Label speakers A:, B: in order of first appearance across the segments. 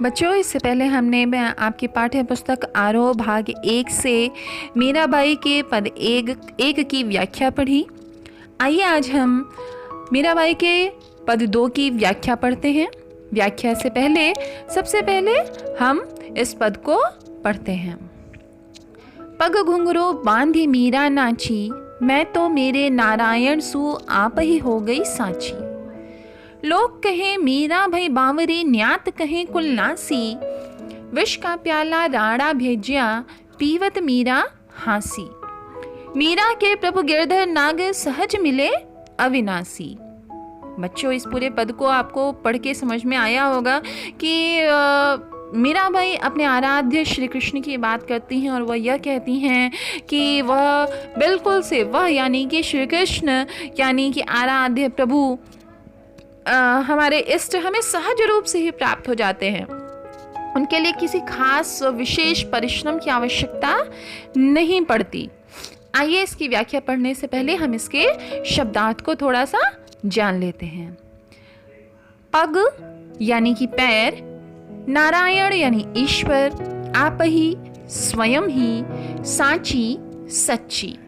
A: बच्चों, इससे पहले हमने आपकी पाठ्य पुस्तक आरोह भाग 1 से मीराबाई के पद एक की व्याख्या पढ़ी। आइए आज हम मीराबाई के पद 2 की व्याख्या पढ़ते हैं। व्याख्या से पहले सबसे पहले हम इस पद को पढ़ते हैं। पग घुंघरू बांधी मीरा नाची, मैं तो मेरे नारायण सु आप ही हो गई साची। लोग कहे मीरा भई बावरी, न्यात कहे कुलनासी। विष का प्याला राणा भेजिया, पीवत मीरा हासी। मीरा के प्रभु गिरधर नाग, सहज मिले अविनाशी। बच्चों, इस पूरे पद को आपको पढ़ के समझ में आया होगा कि मीराबाई अपने आराध्य श्री कृष्ण की बात करती हैं और वह यह कहती हैं कि वह बिल्कुल से वह यानी कि श्री कृष्ण यानी कि आराध्य प्रभु हमारे इष्ट हमें सहज रूप से ही प्राप्त हो जाते हैं। उनके लिए किसी खास विशेष परिश्रम की आवश्यकता नहीं पड़ती। आइए इसकी व्याख्या पढ़ने से पहले हम इसके शब्दार्थ को थोड़ा सा जान लेते हैं। पग यानी कि पैर, नारायण यानी ईश्वर, आप ही स्वयं ही, साची सच्ची,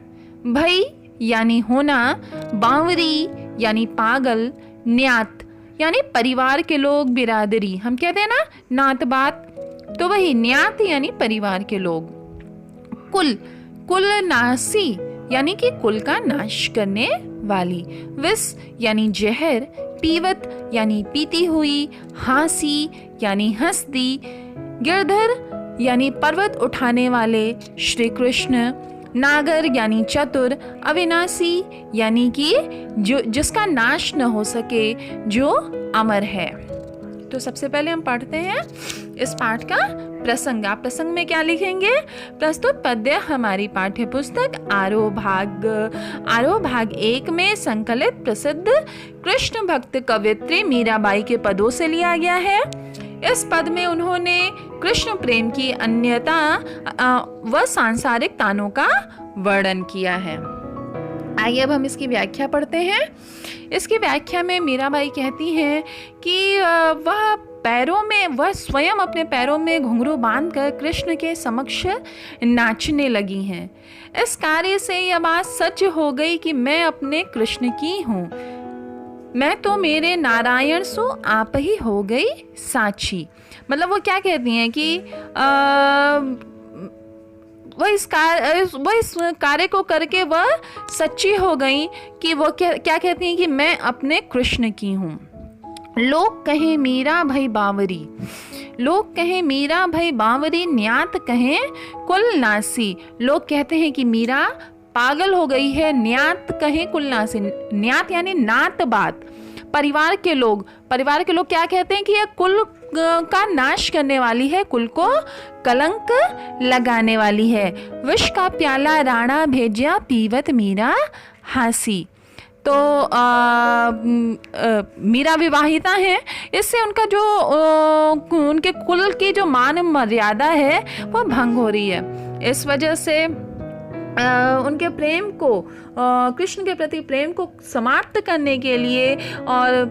A: भई यानी होना, बावरी यानी पागल, न्यात यानी परिवार के लोग, बिरादरी हम कहते हैं ना नात बात, तो वही न्यात यानी परिवार के लोग। कुल नासी यानी कि कुल का नाश करने वाली। विष यानी जहर, पीवत यानी पीती हुई, हासी यानी हंसदी, गिरधर यानी पर्वत उठाने वाले श्री कृष्ण, नागर यानी चतुर, अविनाशी यानी कि जो जिसका नाश न हो सके, जो अमर है। तो सबसे पहले हम पढ़ते हैं इस पाठ का प्रसंग। आप प्रसंग में क्या लिखेंगे? प्रस्तुत पद्य हमारी पाठ्य पुस्तक आरोह भाग 1 में संकलित प्रसिद्ध कृष्ण भक्त कवयित्री मीराबाई के पदों से लिया गया है। इस पद में उन्होंने कृष्ण प्रेम की अन्यता व सांसारिक तानों का वर्णन किया है। आइए अब हम इसकी व्याख्या पढ़ते हैं। इसकी व्याख्या में मीराबाई कहती हैं कि वह स्वयं अपने पैरों में घुंघरू बांधकर कृष्ण के समक्ष नाचने लगी हैं। इस कार्य से यह बात सच हो गई कि मैं अपने कृष्ण की हूँ, मैं तो मेरे नारायण सो आप ही हो गई साची। मतलब वो क्या कहती हैं कि वह इस कार्य को करके वह सच्ची हो गई कि वो क्या कहती हैं कि मैं अपने कृष्ण की हूँ। लोग कहे मीरा भई बावरी, लोग कहे मीरा भई बावरी, न्यात कहे कुल नासी। लोग कहते हैं कि मीरा पागल हो गई है, न्यात कहे कुलनासी। न्यात यानी नात बात, परिवार के लोग क्या कहते हैं कि यह कुल का नाश करने वाली है, कुल को कलंक लगाने वाली है। विष का प्याला राणा भेजिया, पीवत मीरा हासी। तो मीरा विवाहिता है, इससे उनका जो उनके कुल की जो मान मर्यादा है वह भंग हो रही है। इस वजह से उनके प्रेम को, कृष्ण के प्रति प्रेम को समाप्त करने के लिए, और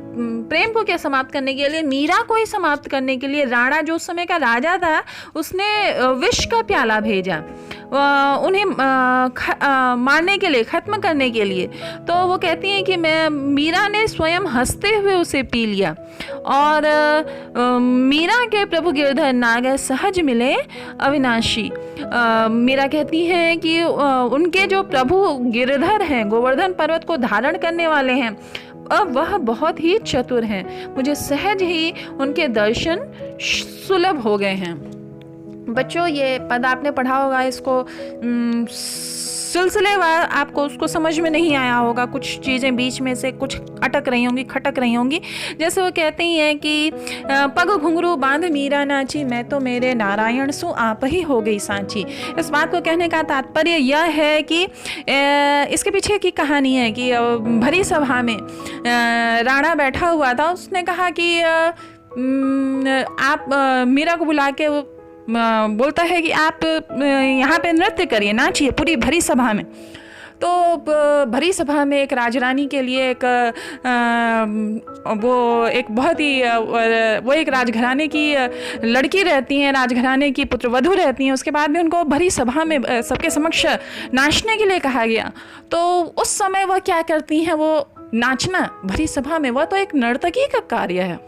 A: प्रेम को क्या समाप्त करने के लिए, मीरा को ही समाप्त करने के लिए राणा जो उस समय का राजा था उसने विष का प्याला भेजा उन्हें मारने के लिए, खत्म करने के लिए। तो वो कहती हैं कि मीरा ने स्वयं हंसते हुए उसे पी लिया। और मीरा के प्रभु गिरधर नाग, सहज मिले अविनाशी। मीरा कहती हैं कि उनके जो प्रभु गिरधर हैं, गोवर्धन पर्वत को धारण करने वाले हैं, अब वह बहुत ही चतुर हैं, मुझे सहज ही उनके दर्शन सुलभ हो गए हैं। बच्चों, ये पद आपने पढ़ा होगा, इसको सिलसिलेवार आपको उसको समझ में नहीं आया होगा, कुछ चीज़ें बीच में से कुछ अटक रही होंगी, खटक रही होंगी। जैसे वो कहती हैं कि पग घुंघरू बांध मीरा नाची, मैं तो मेरे नारायण सु आप ही हो गई सांची। इस बात को कहने का तात्पर्य यह है कि इसके पीछे की कहानी है कि भरी सभा में राणा बैठा हुआ था, उसने कहा कि आप मीरा को बुला के बोलता है कि आप यहाँ पे नृत्य करिए, नाचिए पूरी भरी सभा में। तो भरी सभा में एक राजरानी के लिए एक वो एक बहुत ही वो एक राजघराने की लड़की रहती हैं, राजघराने की पुत्रवधू रहती हैं। उसके बाद में उनको भरी सभा में सबके समक्ष नाचने के लिए कहा गया। तो उस समय वह क्या करती हैं, वो नाचना भरी सभा में, वह तो एक नर्तकी का कार्य है।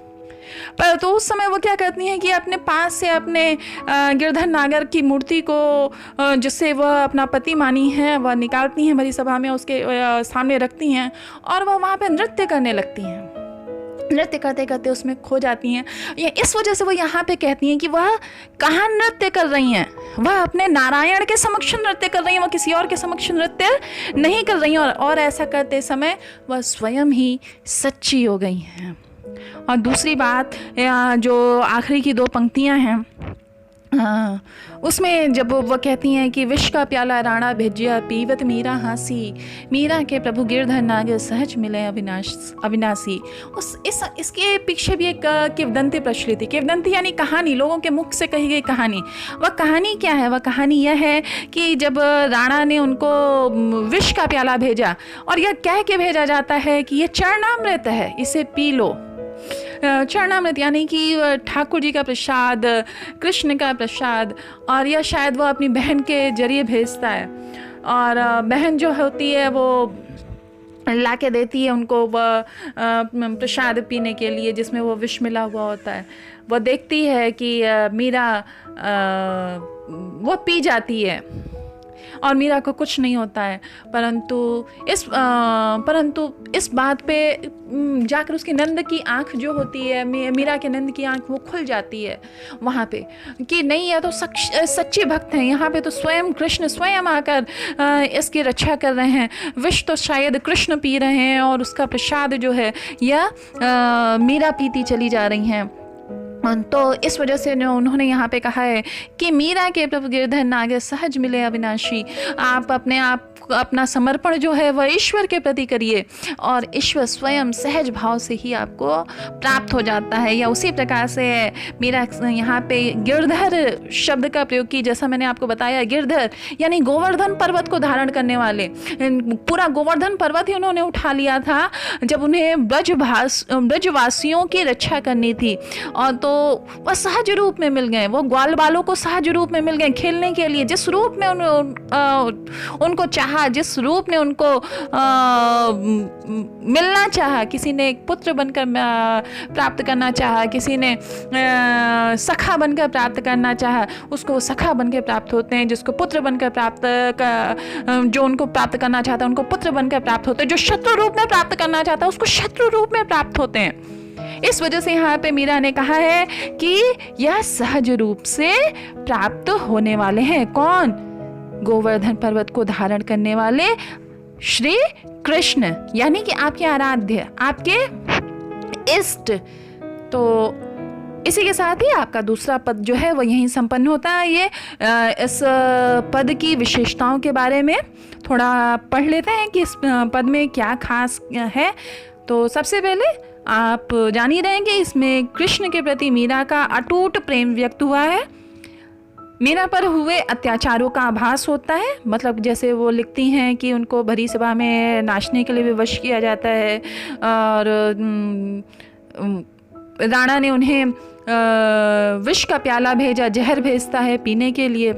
A: पर तो उस समय वो क्या करती हैं कि अपने पास से अपने गिरधर नागर की मूर्ति को, जिससे वह अपना पति मानी है, वह निकालती हैं भरी सभा में, उसके सामने रखती हैं और वह वहाँ पे नृत्य करने लगती हैं। नृत्य करते करते उसमें खो जाती हैं। इस वजह से वो यहाँ पे कहती हैं कि वह कहाँ नृत्य कर रही हैं, वह अपने नारायण के समक्ष नृत्य कर रही हैं, वह किसी और के समक्ष नृत्य नहीं कर रही हैं। और ऐसा करते समय वह स्वयं ही सच्ची हो गई हैं। और दूसरी बात, जो आखिरी की 2 पंक्तियां हैं, उसमें जब वो कहती हैं कि विष का प्याला राणा भेजिया पीवत मीरा हासी, मीरा के प्रभु गिरधर नागर सहज मिले अविनाशी। इसके पीछे भी एक किंवदंती प्रचलित थी। किंवदंती यानी कहानी, लोगों के मुख से कही गई कहानी। वह कहानी क्या है? वह कहानी यह है कि जब राणा ने उनको विष का प्याला भेजा और यह कह के भेजा जाता है कि यह चरणामृत है, इसे पी लो। चरणामृत यानी कि ठाकुर जी का प्रसाद, कृष्ण का प्रसाद, और यह शायद वो अपनी बहन के जरिए भेजता है। और बहन जो होती है वो ला के देती है उनको वह प्रसाद पीने के लिए, जिसमें वो विष मिला हुआ होता है। वह देखती है कि मीरा वो पी जाती है और मीरा को कुछ नहीं होता है, परंतु इस बात पे जाकर उसकी नंद की आंख जो होती है, मीरा के नंद की आंख वो खुल जाती है वहाँ पे कि नहीं, यह तो सच्ची भक्त हैं। यहाँ पे तो स्वयं कृष्ण स्वयं आकर इसकी रक्षा कर रहे हैं। विष तो शायद कृष्ण पी रहे हैं और उसका प्रसाद जो है यह मीरा पीती चली जा रही हैं। तो इस वजह से उन्होंने यहाँ पे कहा है कि मीरा के प्रभु गिरधर नागर सहज मिले अविनाशी। आप अपना समर्पण जो है वह ईश्वर के प्रति करिए और ईश्वर स्वयं सहज भाव से ही आपको प्राप्त हो जाता है। या उसी प्रकार से मीरा यहाँ पे गिरधर शब्द का प्रयोग की, जैसा मैंने आपको बताया, गिरधर यानी गोवर्धन पर्वत को धारण करने वाले। पूरा गोवर्धन पर्वत ही उन्होंने उठा लिया था जब उन्हें ब्रजवासियों की रक्षा करनी थी। और तो वह सहज रूप में मिल गए, वो ग्वाल बालों को सहज रूप में मिल गए खेलने के लिए। जिस रूप में उनको चाहा, जिस रूप में उनको मिलना चाहा, किसी ने एक पुत्र बनकर प्राप्त करना चाहा, किसी ने सखा बनकर प्राप्त करना चाहा, उसको सखा बनकर प्राप्त होते हैं। जिसको पुत्र बनकर जो उनको प्राप्त करना चाहता है उनको पुत्र बनकर प्राप्त होते हैं। जो शत्रु रूप में प्राप्त करना चाहता है उसको शत्रु रूप में प्राप्त होते हैं। इस वजह से यहाँ पे मीरा ने कहा है कि यह सहज रूप से प्राप्त होने वाले हैं। कौन? गोवर्धन पर्वत को धारण करने वाले श्री कृष्ण, यानी कि आपके आराध्य, आपके इष्ट। तो इसी के साथ ही आपका दूसरा पद जो है वह यहीं संपन्न होता है। ये इस पद की विशेषताओं के बारे में थोड़ा पढ़ लेते हैं कि इस पद में क्या खास है। तो सबसे पहले आप जान ही रहे हैं कि इसमें कृष्ण के प्रति मीरा का अटूट प्रेम व्यक्त हुआ है। मीरा पर हुए अत्याचारों का आभास होता है। मतलब जैसे वो लिखती हैं कि उनको भरी सभा में नाचने के लिए विवश किया जाता है और राणा ने उन्हें विष का प्याला भेजा, जहर भेजता है पीने के लिए।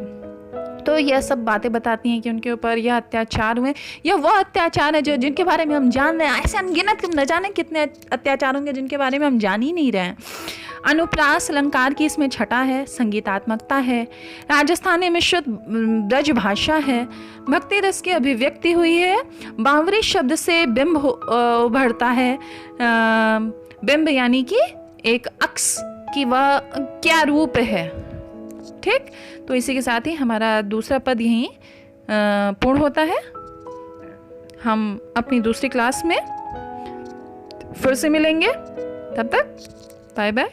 A: तो यह सब बातें बताती हैं कि उनके ऊपर यह अत्याचार हुए। यह वह अत्याचार है जो जिनके बारे में हम जान रहे हैं। ऐसे अनगिनत न जाने कितने अत्याचार होंगे जिनके बारे में हम जान ही नहीं रहे हैं। अनुप्रास अलंकार की इसमें छटा है, संगीतात्मकता है, राजस्थानी मिश्रित ब्रज भाषा है, भक्ति रस की अभिव्यक्ति हुई है। बावरी शब्द से बिंब उभरता है। बिंब यानी कि एक अक्स कि वह क्या रूप है। ठीक, तो इसी के साथ ही हमारा दूसरा पद यहीं पूर्ण होता है। हम अपनी दूसरी क्लास में फिर से मिलेंगे। तब तक बाय बाय।